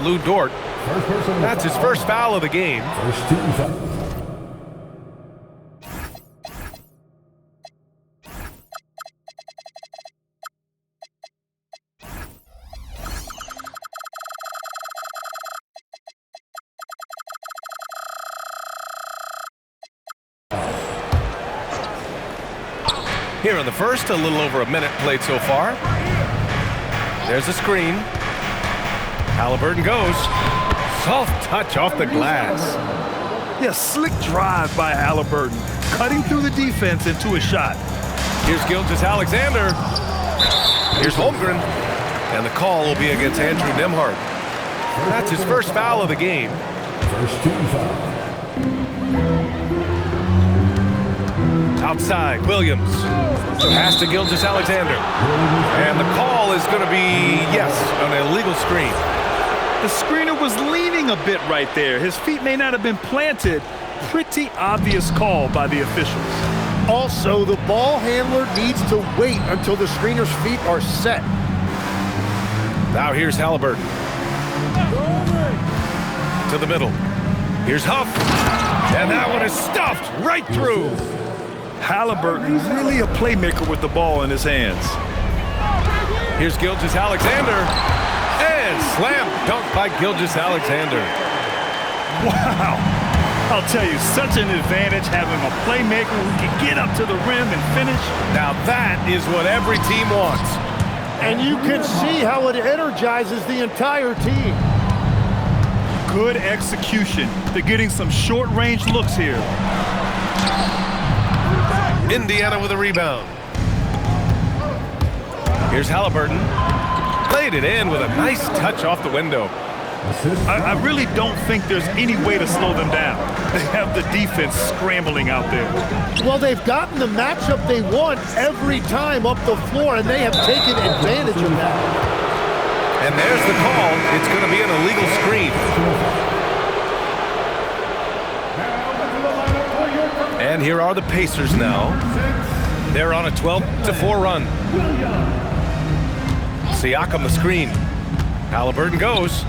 Lou Dort. That's his first foul of the game. First team foul. Here in the first, a little over a minute played so far. There's a screen. Halliburton goes. Soft touch off the glass. Yeah, slick drive by Halliburton, cutting through the defense into a shot. Here's Gilgeous-Alexander. Here's Holmgren. And the call will be against Andrew Nembhard. That's his first foul of the game. First team foul. Outside, Williams. Pass to Gilgeous-Alexander. And the call is going to be, yes, an illegal screen. The screener was leaning a bit right there. His feet may not have been planted. Pretty obvious call by the officials. Also, the ball handler needs to wait until the screener's feet are set. Now here's Halliburton. To the middle. Here's Huff. And that one is stuffed right through. Halliburton really a playmaker with the ball in his hands. Here's Gilgeous-Alexander. And slam dunk by Gilgeous-Alexander. Wow. I'll tell you, such an advantage having a playmaker who can get up to the rim and finish. Now that is what every team wants. And you can see how it energizes the entire team. Good execution. They're getting some short-range looks here. Indiana with a rebound. Here's Halliburton. Laid it in with a nice touch off the window. I really don't think there's any way to slow them down. They have the defense scrambling out there. Well, they've gotten the matchup they want every time up the floor, and they have taken advantage of that. And there's the call. It's going to be an illegal screen. And here are the Pacers now. They're on a 12-4 run. Siakam the screen. Halliburton goes.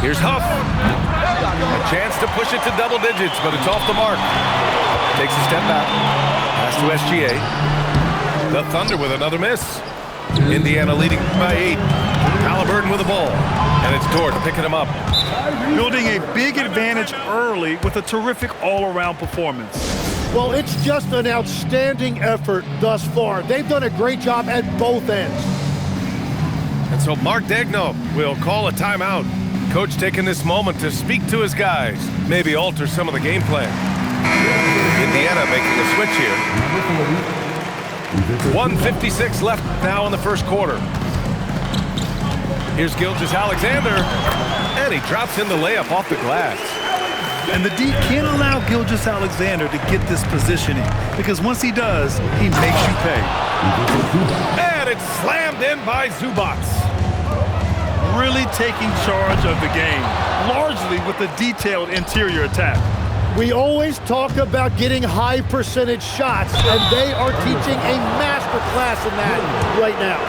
Here's Huff. A chance to push it to double digits, but it's off the mark. Takes a step back. Pass to SGA. The Thunder with another miss. Indiana leading by 8. Halliburton with the ball. And it's Dort picking him up. Building a big advantage early with a terrific all-around performance. Well, it's just an outstanding effort thus far. They've done a great job at both ends. And so Mark Daigneault will call a timeout. Coach taking this moment to speak to his guys, maybe alter some of the game plan. Indiana making a switch here. 1:56 left now in the first quarter. Here's Gilgeous-Alexander, and he drops in the layup off the glass. And the D can't allow Gilgeous-Alexander to get this positioning, because once he does, he makes you pay. And it's slammed in by Zubac. Really taking charge of the game, largely with a detailed interior attack. We always talk about getting high percentage shots, and they are teaching a master class in that right now.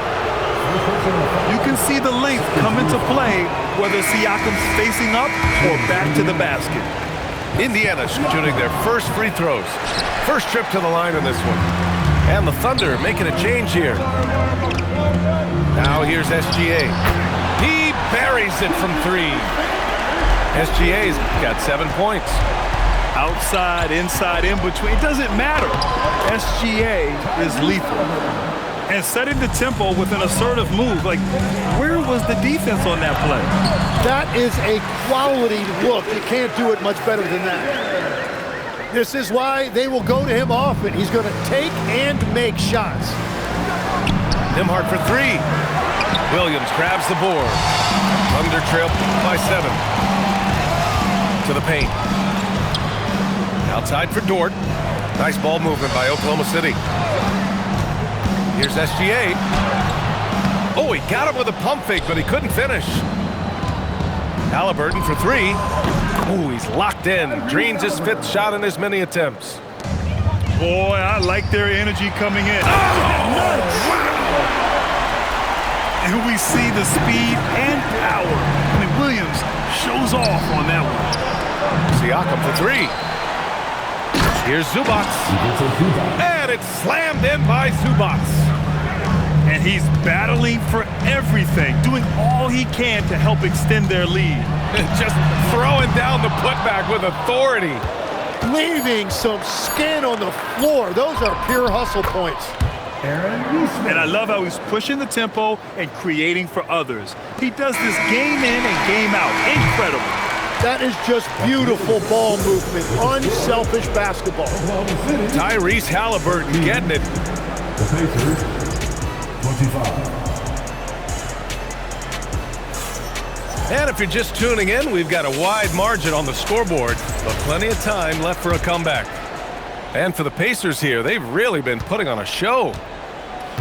You can see the length come into play, whether Siakam's facing up or back to the basket. Indiana shooting their first free throws. First trip to the line in this one. And the Thunder making a change here. Now here's SGA. He buries it from 3. SGA's got 7 points. Outside, inside, in between, it doesn't matter. SGA is lethal. And setting the tempo with an assertive move. Like, where was the defense on that play? That is a quality look. You can't do it much better than that. This is why they will go to him often. He's going to take and make shots. Nembhard for 3. Williams grabs the board. Thunder trail by 7. To the paint. Outside for Dort. Nice ball movement by Oklahoma City. Here's SGA. Oh, he got him with a pump fake, but he couldn't finish. Halliburton for 3. Oh, he's locked in. Dreams his 5th shot in as many attempts. Boy, I like their energy coming in. And we see the speed and power. I mean, Williams Williams shows off on that one. Siakam for three. Here's Zubac. And it's slammed in by Zubac. And he's battling for everything, doing all he can to help extend their lead. Just throwing down the putback with authority. Leaving some skin on the floor. Those are pure hustle points. And I love how he's pushing the tempo and creating for others. He does this game in and game out. Incredible. That is just beautiful ball movement. Unselfish basketball. Tyrese Halliburton getting it. The Pacers, 25. And if you're just tuning in, we've got a wide margin on the scoreboard, but plenty of time left for a comeback. And for the Pacers here, they've really been putting on a show.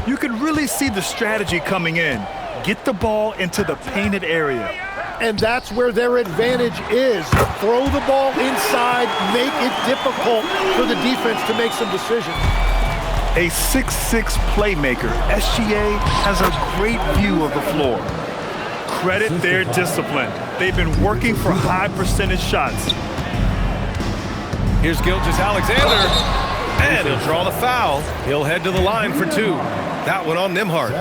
You can really see the strategy coming in. Get the ball into the painted area. And that's where their advantage is. Throw the ball inside, make it difficult for the defense to make some decisions. A 6'6" playmaker, SGA has a great view of the floor. Credit their discipline. They've been working for high percentage shots. Here's Gilgeous-Alexander, and he'll draw the foul. He'll head to the line for two. That one on Nembhard.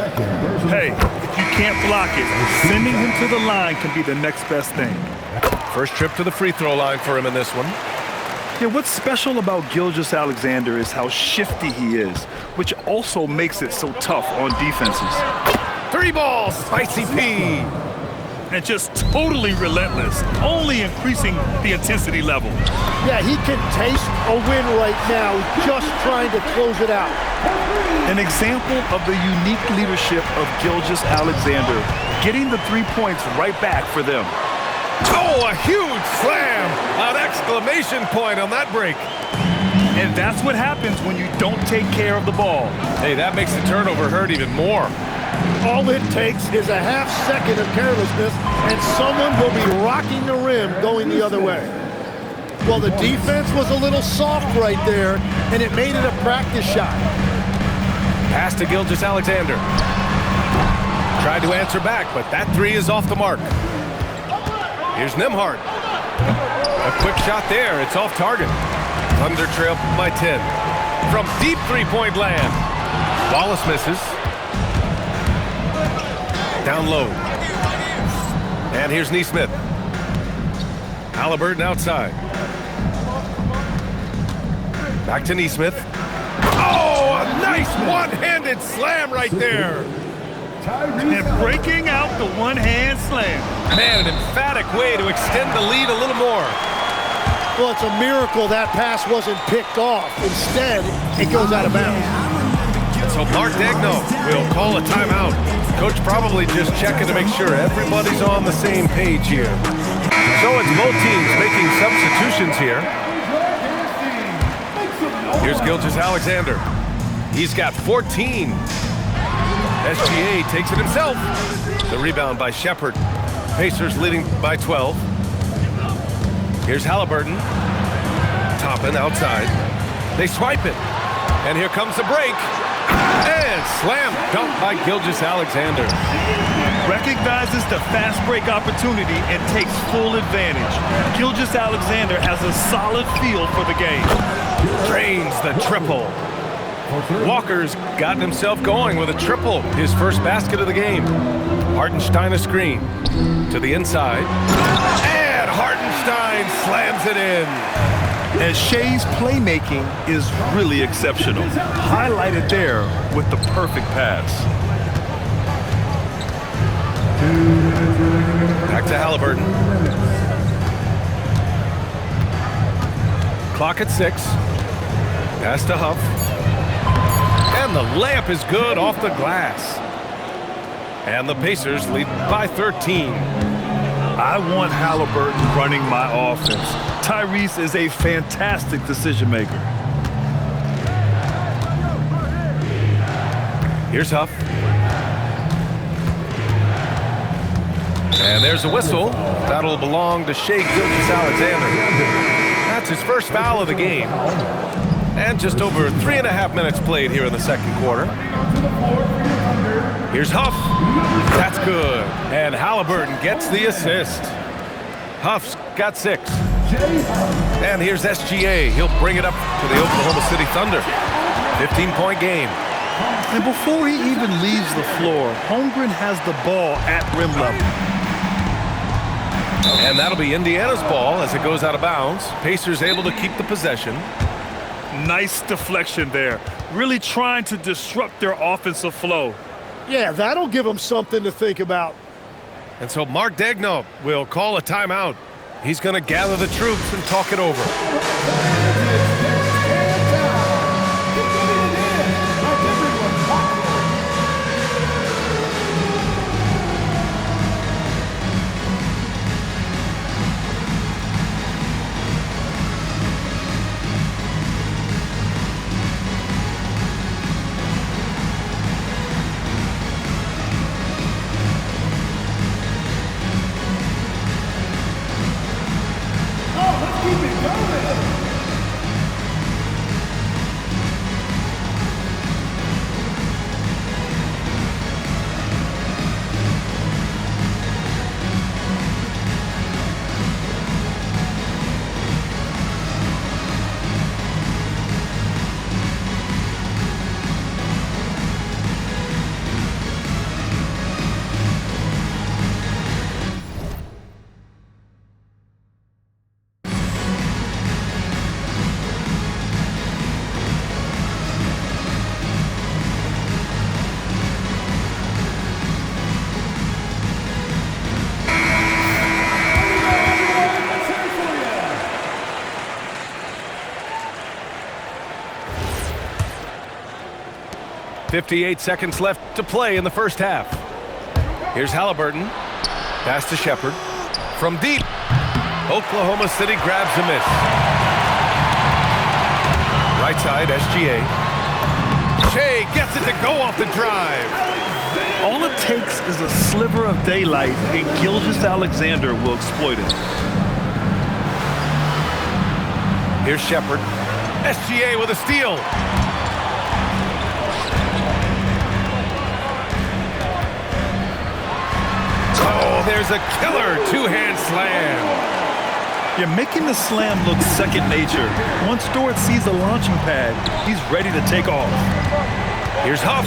Hey, if you can't block it, sending him to the line can be the next best thing. First trip to the free throw line for him in this one. Yeah, what's special about Gilgeous-Alexander is how shifty he is, which also makes it so tough on defenses. Three balls, Spicy P. And just totally relentless, only increasing the intensity level. Yeah, he can taste a win right now, just trying to close it out. An example of the unique leadership of Gilgeous-Alexander, getting the 3 points right back for them. Oh, a huge slam! An exclamation point on that break. And that's what happens when you don't take care of the ball. Hey, that makes the turnover hurt even more. All it takes is a half second of carelessness, and someone will be rocking the rim going the other way. Well, the defense was a little soft right there, and it made it a practice shot. Pass to Gilgeous-Alexander. Tried to answer back, but that three is off the mark. Here's Nembhard. A quick shot there. It's off target. Thunder trail by 10. From deep three-point land. Wallace misses. Down low. And here's Nesmith. Halliburton outside. Back to Nesmith. Oh, a nice one-handed slam right there. And breaking out the one-hand slam. Man, an emphatic way to extend the lead a little more. Well, it's a miracle that pass wasn't picked off. Instead, it goes out of bounds. So Mark Daigneault will call a timeout. Coach probably just checking to make sure everybody's on the same page here. So it's both teams making substitutions here. Here's Gilgeous-Alexander. He's got 14. SGA takes it himself. The rebound by Shepherd. Pacers leading by 12. Here's Halliburton. Toppin outside. They swipe it. And here comes the break. And slam dunk by Gilgeous-Alexander. Recognizes the fast break opportunity and takes full advantage. Gilgeous-Alexander has a solid feel for the game. Drains the triple. Walker's gotten himself going with a triple. His first basket of the game. Hartenstein a screen. To the inside. And Hartenstein slams it in. And Shea's playmaking is really exceptional. Highlighted there with the perfect pass. Back to Halliburton. Clock at 6. Pass to Huff. And the layup is good off the glass. And the Pacers lead by 13. I want Halliburton running my offense. Tyrese is a fantastic decision maker. Here's Huff. And there's a whistle. That'll belong to Shai Gilgeous-Alexander. That's his first foul of the game. And just over 3.5 minutes played here in the second quarter. Here's Huff. That's good. And Halliburton gets the assist. Huff's got 6. And here's SGA. He'll bring it up to the Oklahoma City Thunder. 15-point game. And before he even leaves the floor, Holmgren has the ball at rim level. And that'll be Indiana's ball as it goes out of bounds. Pacers able to keep the possession. Nice deflection there. Really trying to disrupt their offensive flow. Yeah, that'll give them something to think about. And so Mark Daigneault will call a timeout. He's going to gather the troops and talk it over. .58 seconds left to play in the first half. Here's Halliburton. Pass to Shepherd. From deep. Oklahoma City grabs a miss. Right side, SGA. Shea gets it to go off the drive. All it takes is a sliver of daylight, and Gilgeous-Alexander will exploit it. Here's Shepherd. SGA with a steal. Oh, there's a killer two-hand slam. You're making the slam look second nature. Once Dort sees the launching pad, he's ready to take off. Here's Huff.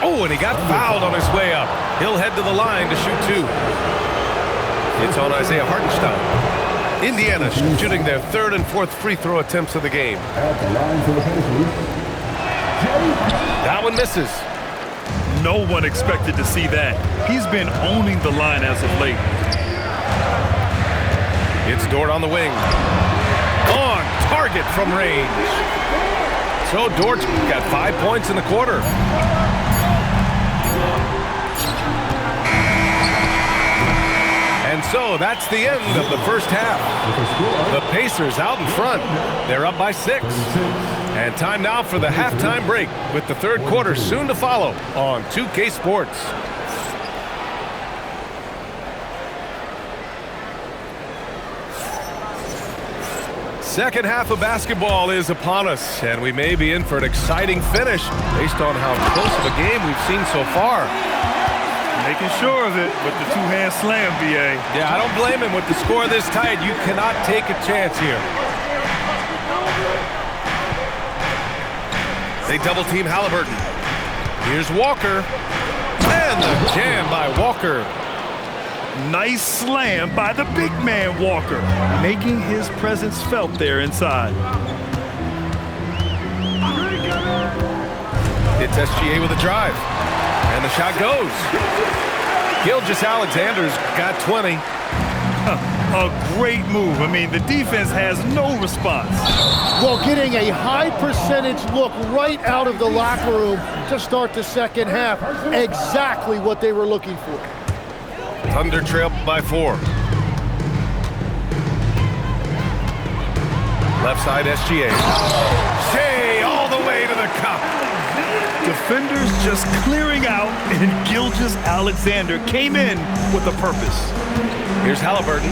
Oh, and he got fouled on his way up. He'll head to the line to shoot 2. It's on Isaiah Hartenstein. Indiana shooting their 3rd and 4th free throw attempts of the game. At the line for the Pacers, That one misses. No one expected to see that. He's been owning the line as of late. It's Dort on the wing. On target from range. So Dort's got 5 points in the quarter. And so that's the end of the first half. The Pacers out in front. They're up by 6. And time now for the halftime break with the 3rd quarter soon to follow on 2K Sports. Second half of basketball is upon us, and we may be in for an exciting finish based on how close of a game we've seen so far. Making sure of it with the two-hand slam, B.A. Yeah, I don't blame him. With the score this tight, you cannot take a chance here. They double-team Halliburton. Here's Walker. And the jam by Walker. Nice slam by the big man, Walker, making his presence felt there inside. It's SGA with a drive. And the shot goes. Gilgeous-Alexander's got 20. A great move. I mean, the defense has no response. Well, getting a high percentage look right out of the locker room to start the second half. Exactly what they were looking for. Thunder trail by 4. Left side, SGA. Shea all the way to the cup. Defenders just clearing out, and Gilgeous-Alexander came in with a purpose. Here's Halliburton.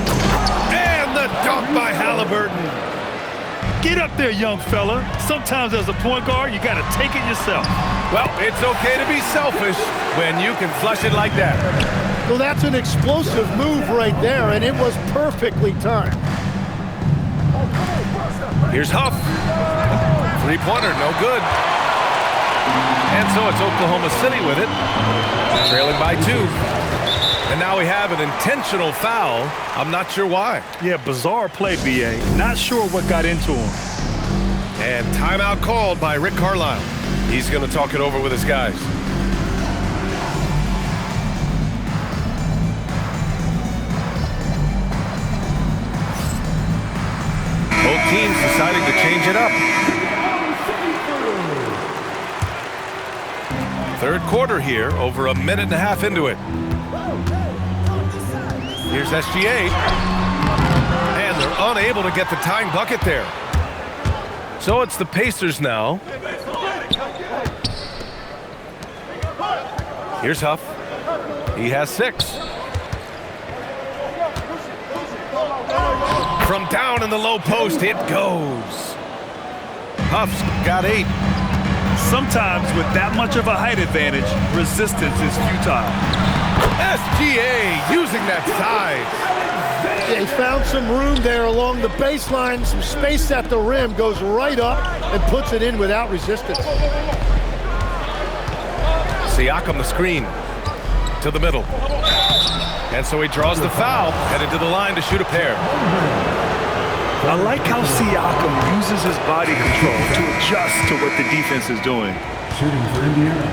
And the dunk by Halliburton. Get up there, young fella. Sometimes as a point guard, you got to take it yourself. Well, it's okay to be selfish when you can flush it like that. Well, that's an explosive move right there, and it was perfectly timed. Here's Huff. Three-pointer, no good. And so it's Oklahoma City with it, trailing by 2. And now we have an intentional foul. I'm not sure why. Yeah, bizarre play, B.A. Not sure what got into him. And timeout called by Rick Carlisle. He's going to talk it over with his guys. Both teams deciding to change it up. Third quarter here, over a minute and a half into it. Here's SGA. And they're unable to get the tying bucket there. So it's the Pacers now. Here's Huff. He has 6. From down in the low post, it goes. Huff's got 8. Sometimes with that much of a height advantage, resistance is futile. SGA using that size. They found some room there along the baseline, some space at the rim, goes right up and puts it in without resistance. Siakam the screen to the middle. And so he draws the foul, headed to the line to shoot a pair. I like how Siakam uses his body control to adjust to what the defense is doing. Shooting for Indiana,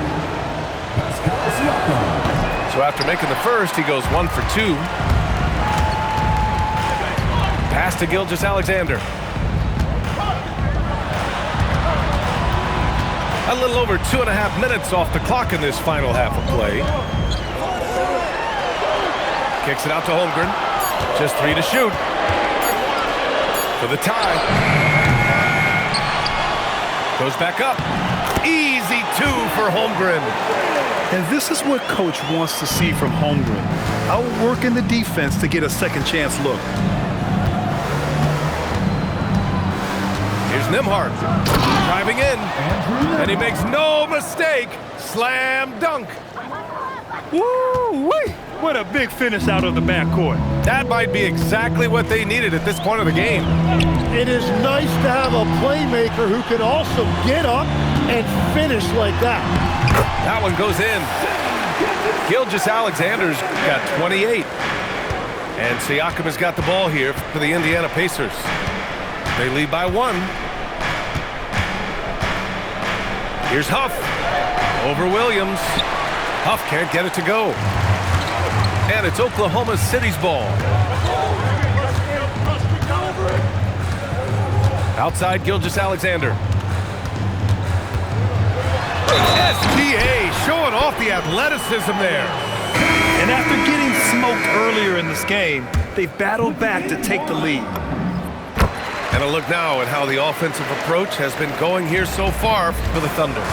Pascal Siakam. So after making the first, he goes 1 for 2. Pass to Gilgeous-Alexander. A little over 2.5 minutes off the clock in this final half of play. Kicks it out to Holmgren. Just 3 to shoot. For the tie. Goes back up. Easy 2 for Holmgren. And this is what Coach wants to see from Holmgren. Outworking the defense to get a second chance look. Here's Nembhard. Driving in. And he makes no mistake. Slam dunk. Woo-wee! What a big finish out of the backcourt. That might be exactly what they needed at this point of the game. It is nice to have a playmaker who can also get up and finish like that. That one goes in. Gilgeous-Alexander's got 28. And Siakam has got the ball here for the Indiana Pacers. They lead by 1. Here's Huff. Over Williams. Huff can't get it to go. And it's Oklahoma City's ball. Outside Gilgeous-Alexander. SGA showing off the athleticism there. And after getting smoked earlier in this game, they've battled back to take the lead. And a look now at how the offensive approach has been going here so far for the Thunder.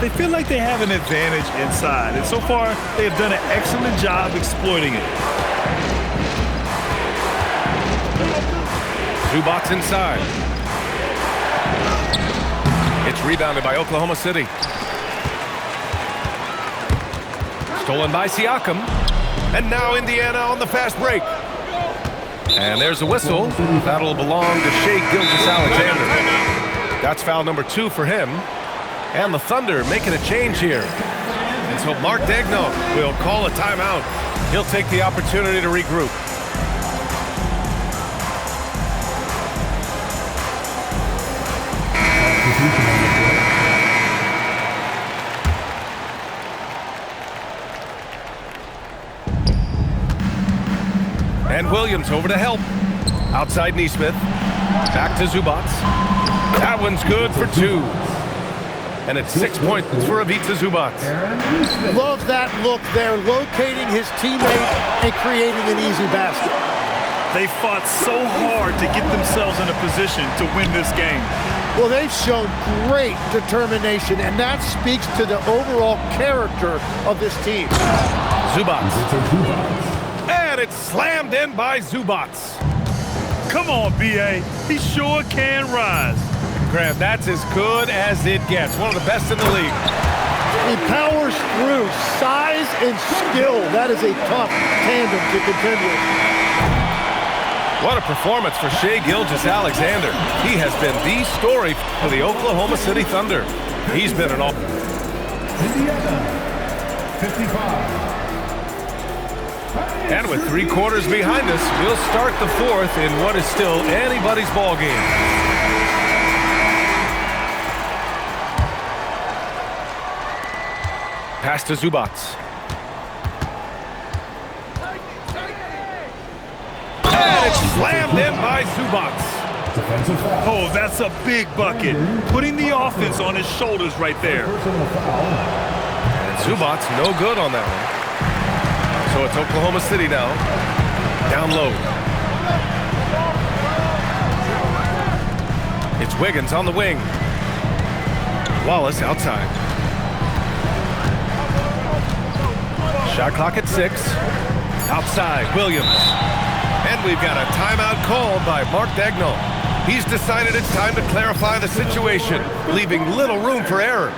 They feel like they have an advantage inside, and so far they have done an excellent job exploiting it. Zubac inside. It's rebounded by Oklahoma City. Stolen by Siakam. And now Indiana on the fast break. And there's a whistle. That'll belong to Shai Gilgeous-Alexander. That's foul number 2 for him. And the Thunder making a change here. And so Mark Daigneault will call a timeout. He'll take the opportunity to regroup. And Williams over to help. Outside Nesmith. Back to Zubac. That one's good for 2. And it's 6 points for Ivica Zubac. Love that look there, locating his teammate and creating an easy basket. They fought so hard to get themselves in a position to win this game. Well, they've shown great determination, and that speaks to the overall character of this team. Zubac. And it's slammed in by Zubac. Come on, B.A. He sure can rise. Graham, that's as good as it gets. One of the best in the league. He powers through. Size and skill. That is a tough tandem to contend with. What a performance for Shai Gilgeous-Alexander. He has been the story for the Oklahoma City Thunder. He's been an all... Indiana, 55. And with 3 quarters behind us, we'll start the 4th in what is still anybody's ball game. Pass to Zubac. And it's slammed in by Zubac. Defensive foul. Oh, that's a big bucket. Putting the offense on his shoulders right there. Personal foul. And Zubac no good on that one. So it's Oklahoma City now. Down low. It's Wiggins on the wing. Wallace outside. Shot clock at 6. Outside, Williams. And we've got a timeout called by Mark Daigneault. He's decided it's time to clarify the situation, leaving little room for error.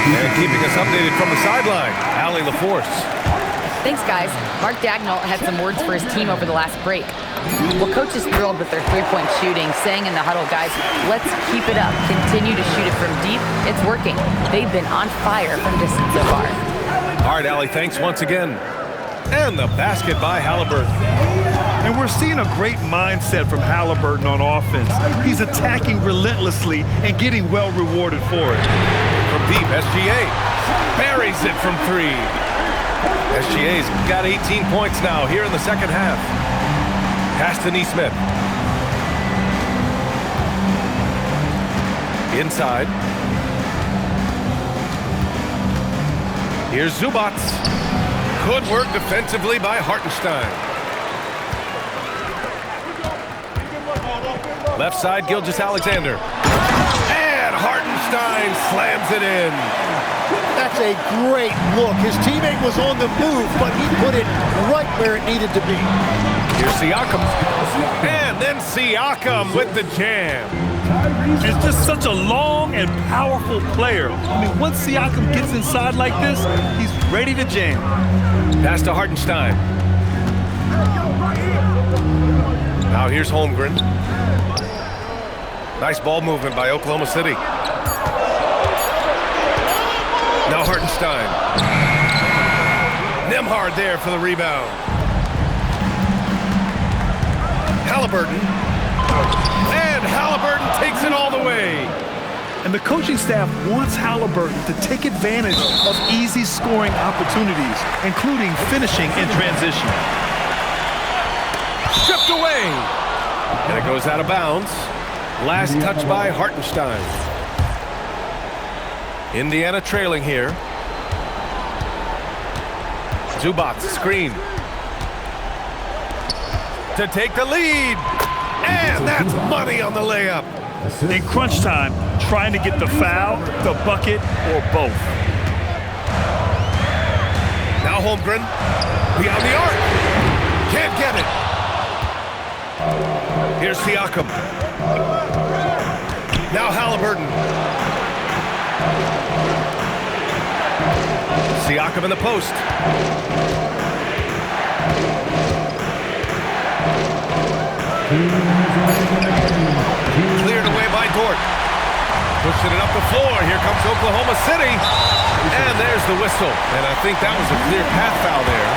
And keeping us updated from the sideline, Allie LaForce. Thanks, guys. Mark Daigneault had some words for his team over the last break. Well, coach is thrilled with their three-point shooting, saying in the huddle, guys, let's keep it up. Continue to shoot it from deep. It's working. They've been on fire from distance so far. All right, Allie, thanks once again. And the basket by Halliburton. And we're seeing a great mindset from Halliburton on offense. He's attacking relentlessly and getting well rewarded for it. From deep, SGA buries it from 3. SGA's got 18 points now here in the second half. Pass to Nesmith. Inside. Here's Zubac. Good work defensively by Hartenstein. Left side, Gilgeous-Alexander. And Hartenstein slams it in. That's a great look. His teammate was on the move, but he put it right where it needed to be. Here's Siakam. And then Siakam with the jam. It's just such a long and powerful player. I mean, once Siakam gets inside like this, he's ready to jam. Pass to Hartenstein. Now here's Holmgren. Nice ball movement by Oklahoma City. Now Hartenstein. Nembhard there for the rebound. Halliburton. And Halliburton takes it all the way. And the coaching staff wants Halliburton to take advantage of easy scoring opportunities, including finishing in transition. Stripped away. And it goes out of bounds. Last touch by Hartenstein. Indiana trailing here. Zubac screen. To take the lead. And that's money on the layup. In crunch time, trying to get the foul, the bucket, or both. Now Holmgren. Beyond the arc. Can't get it. Here's Siakam. Now Halliburton. Siakam in the post. Cleared away by Dort. Pushing it up the floor. Here comes Oklahoma City. And there's the whistle. And I think that was a clear path foul there.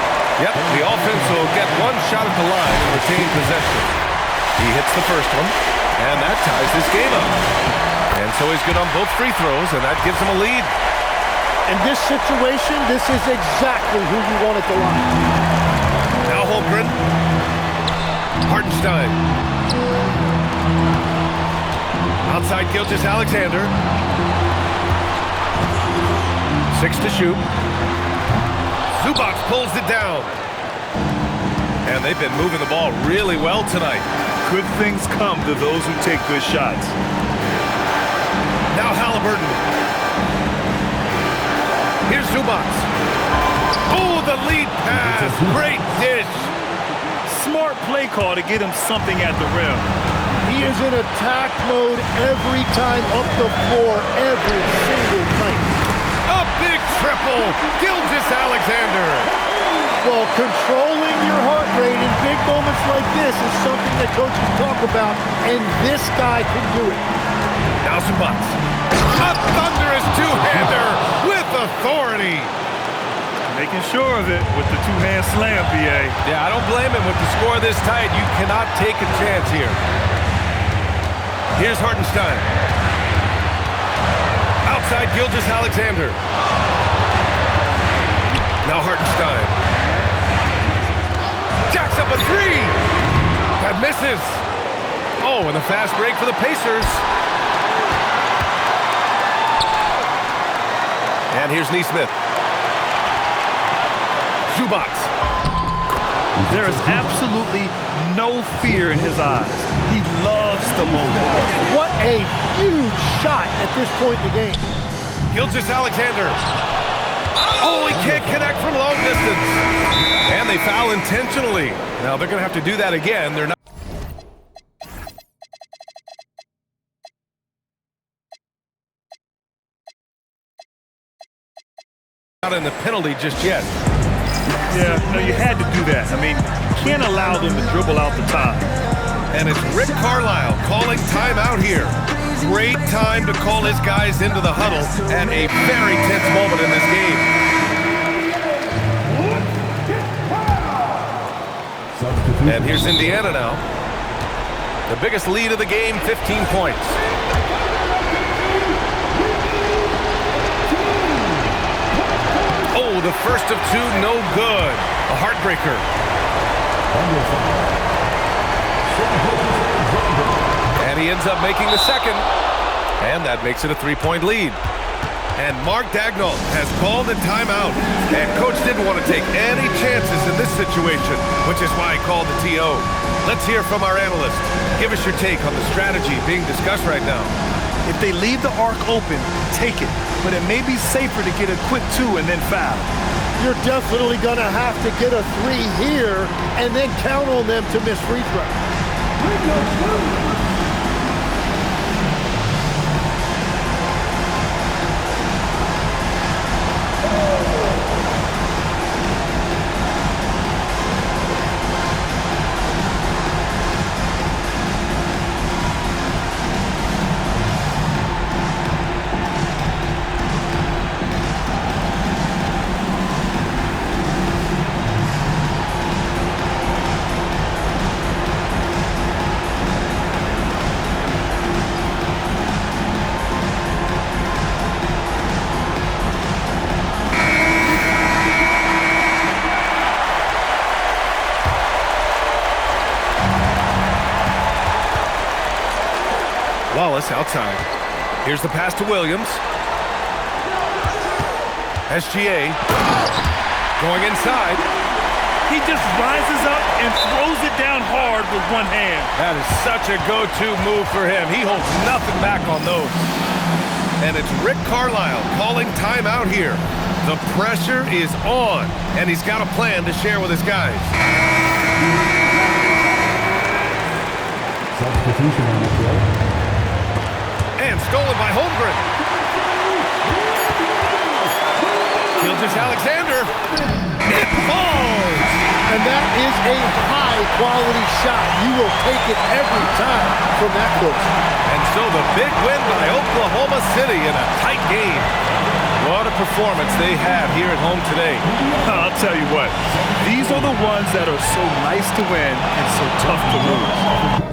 Yep, the offense will get one shot at the line and retain possession. He hits the first one, and that ties this game up. And so he's good on both free throws, and that gives him a lead. In this situation, this is exactly who you want at the line. Now Holmgren. Hartenstein. Outside Gilgeous-Alexander. 6 to shoot. Zubac pulls it down. And they've been moving the ball really well tonight. Good things come to those who take good shots. Now Halliburton. Here's Zubac. Oh, the lead pass. Great dish. smart play call to get him something at the rim. He is in attack mode every time up the floor, every single night. A big triple, Gilgeous-Alexander. Well, controlling your heart rate in big moments like this is something that coaches talk about, and this guy can do it. Now some butts. A thunderous two-hander with authority. Making sure of it with the two-hand slam, BA. Yeah, I don't blame him. With the score this tight, you cannot take a chance here. Here's Hartenstein. Outside Gilgeous-Alexander. Now Hartenstein. Jacks up a three. That misses. Oh, and a fast break for the Pacers. And here's Nesmith. Zubac. There is absolutely no fear in his eyes. He loves the moment. What a huge shot at this point in the game. Gilgeous-Alexander. Oh, he can't connect from long distance. And they foul intentionally. Now they're going to have to do that again. They're not. Not in the penalty just yet. Yeah, no, you had to do that. I mean, you can't allow them to dribble out the top. And it's Rick Carlisle calling timeout here. Great time to call his guys into the huddle at a very tense moment in this game. And here's Indiana now. The biggest lead of the game, 15 points. Oh, the first of two, no good. A heartbreaker. And he ends up making the second. And that makes it a three-point lead. And Mark Daigneault has called a timeout. And Coach didn't want to take any chances in this situation, which is why he called the TO. Let's hear from our analyst. Give us your take on the strategy being discussed right now. If they leave the arc open, take it. But it may be safer to get a quick two and then foul. You're definitely going to have to get a three here and then count on them to miss free throw. Wallace outside. Here's the pass to Williams. SGA going inside. He just rises up and throws it down hard with one hand. That is such a go-to move for him. He holds nothing back on those. And it's Rick Carlisle calling timeout here. The pressure is on, and he's got a plan to share with his guys. Substitution on the field. And stolen by Holmgren. Gilgeous-Alexander. It falls! And that is a high-quality shot. You will take it every time from that close. And so the big win by Oklahoma City in a tight game. What a performance they have here at home today. I'll tell you what, these are the ones that are so nice to win and so tough to lose.